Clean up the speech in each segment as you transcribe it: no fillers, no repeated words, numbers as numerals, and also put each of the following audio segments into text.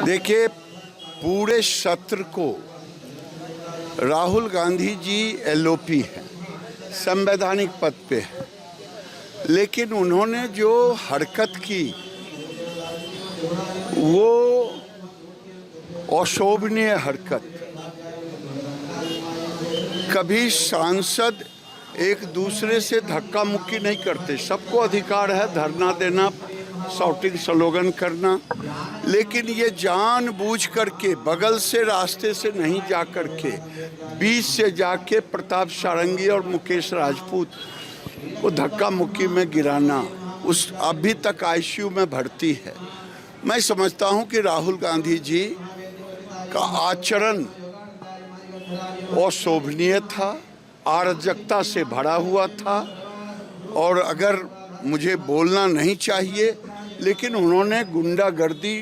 देखिए, पूरे सत्र को राहुल गांधी जी एलओपी हैं, संवैधानिक पद पे हैं, लेकिन उन्होंने जो हरकत की वो अशोभनीय हरकत। कभी सांसद एक दूसरे से धक्का मुक्की नहीं करते, सबको अधिकार है धरना देना, शॉटिंग स्लोगन करना, लेकिन ये जानबूझ करके बगल से रास्ते से नहीं जा करके बीच से जाके प्रताप सारंगी और मुकेश राजपूत को धक्का मुक्की में गिराना, उस अभी तक आईसीयू में भर्ती है। मैं समझता हूं कि राहुल गांधी जी का आचरण अशोभनीय था, अराजकता से भरा हुआ था, और अगर मुझे बोलना नहीं चाहिए लेकिन उन्होंने गुंडागर्दी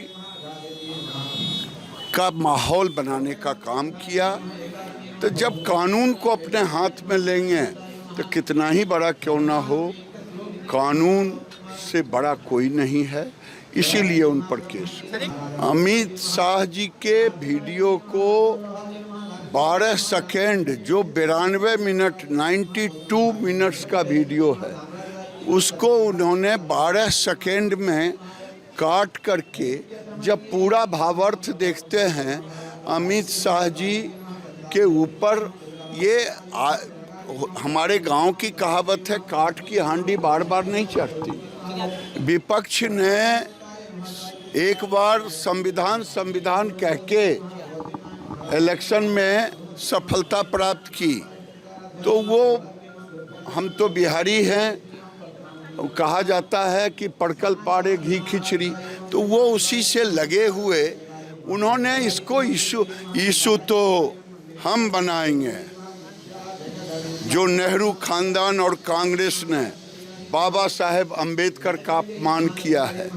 का माहौल बनाने का काम किया। तो जब कानून को अपने हाथ में लेंगे तो कितना ही बड़ा क्यों ना हो, कानून से बड़ा कोई नहीं है, इसीलिए उन पर केस हुआ। अमित शाह जी के वीडियो को 12 सेकेंड, जो 92 मिनट 92 मिनट्स का वीडियो है, उसको उन्होंने 12 सेकेंड में काट करके जब पूरा भावार्थ देखते हैं अमित शाह जी के ऊपर, ये हमारे गांव की कहावत है, काट की हांडी बार बार नहीं चढ़ती। विपक्ष ने एक बार संविधान कह के इलेक्शन में सफलता प्राप्त की, तो वो, हम तो बिहारी हैं, कहा जाता है कि पड़कल पाड़े घी खिचड़ी, तो वो उसी से लगे हुए उन्होंने इसको इशू तो हम बनाएंगे। जो नेहरू खानदान और कांग्रेस ने बाबा साहेब अंबेडकर का अपमान किया है,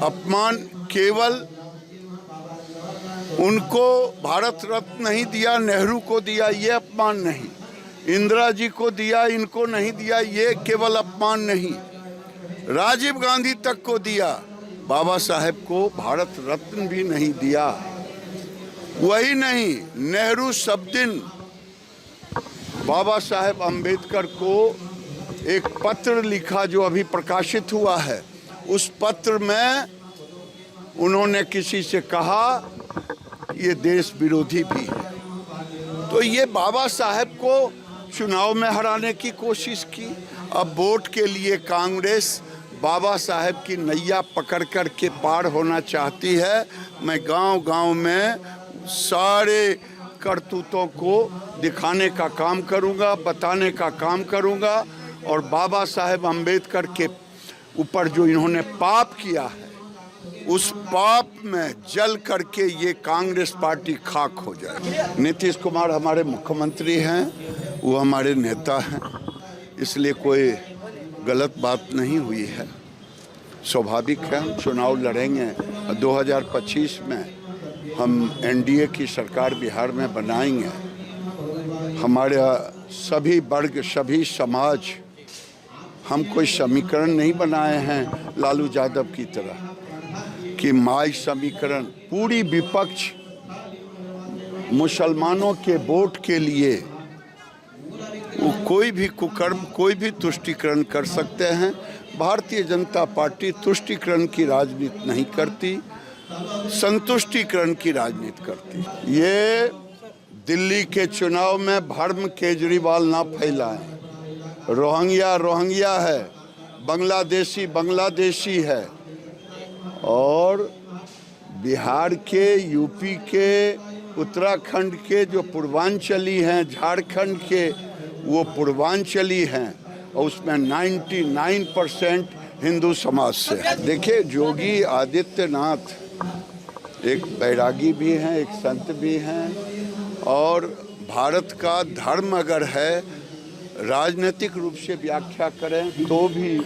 अपमान केवल उनको भारत रत्न नहीं दिया, नेहरू को दिया, ये अपमान नहीं, इंदिरा जी को दिया, इनको नहीं दिया, ये केवल अपमान नहीं, राजीव गांधी तक को दिया, बाबा साहेब को भारत रत्न भी नहीं दिया। वही नहीं, नेहरू सब दिन बाबा साहेब अंबेडकर को एक पत्र लिखा जो अभी प्रकाशित हुआ है, उस पत्र में उन्होंने किसी से कहा ये देश विरोधी भी है। तो ये बाबा साहेब को चुनाव में हराने की कोशिश की। अब वोट के लिए कांग्रेस बाबा साहेब की नैया पकड़ कर के पार होना चाहती है। मैं गांव-गांव में सारे करतूतों को दिखाने का काम करूंगा, बताने का काम करूंगा, और बाबा साहेब अंबेडकर के ऊपर जो इन्होंने पाप किया है, उस पाप में जल करके ये कांग्रेस पार्टी खाक हो जाए। नीतीश कुमार हमारे मुख्यमंत्री हैं, वो हमारे नेता हैं, इसलिए कोई गलत बात नहीं हुई है, स्वाभाविक है। हम चुनाव लड़ेंगे, 2025 में हम एनडीए की सरकार बिहार में बनाएंगे। हमारे सभी वर्ग, सभी समाज, हम कोई समीकरण नहीं बनाए हैं लालू यादव की तरह कि माई समीकरण। पूरी विपक्ष मुसलमानों के वोट के लिए वो कोई भी कुकर्म, कोई भी तुष्टीकरण कर सकते हैं। भारतीय जनता पार्टी तुष्टीकरण की राजनीति नहीं करती, संतुष्टीकरण की राजनीति करती। ये दिल्ली के चुनाव में भ्रम केजरीवाल ना फैलाएं। रोहिंग्या है, बांग्लादेशी है, और बिहार के, यूपी के, उत्तराखंड के जो पूर्वांचली हैं, झारखंड के वो पूर्वांचली हैं, और उसमें 99% हिंदू समाज से है। देखिए, योगी आदित्यनाथ एक बैरागी भी हैं, एक संत भी हैं, और भारत का धर्म अगर है, राजनीतिक रूप से व्याख्या करें तो भी,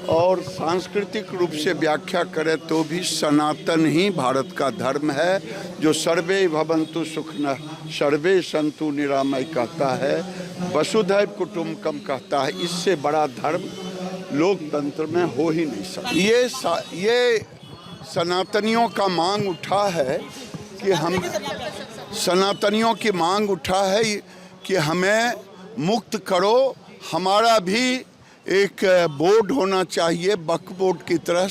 और सांस्कृतिक रूप से व्याख्या करें तो भी, सनातन ही भारत का धर्म है, जो सर्वे भवन्तु सुखिनः सर्वे सन्तु निरामय कहता है, वसुधैव कुटुम्बकम कहता है। इससे बड़ा धर्म लोकतंत्र में हो ही नहीं सकता। ये सनातनियों का मांग उठा है कि हम सनातनियों की मांग उठा है कि हमें मुक्त करो। हमारा भी एक बोर्ड होना चाहिए, वक्फ बोर्ड की तरह।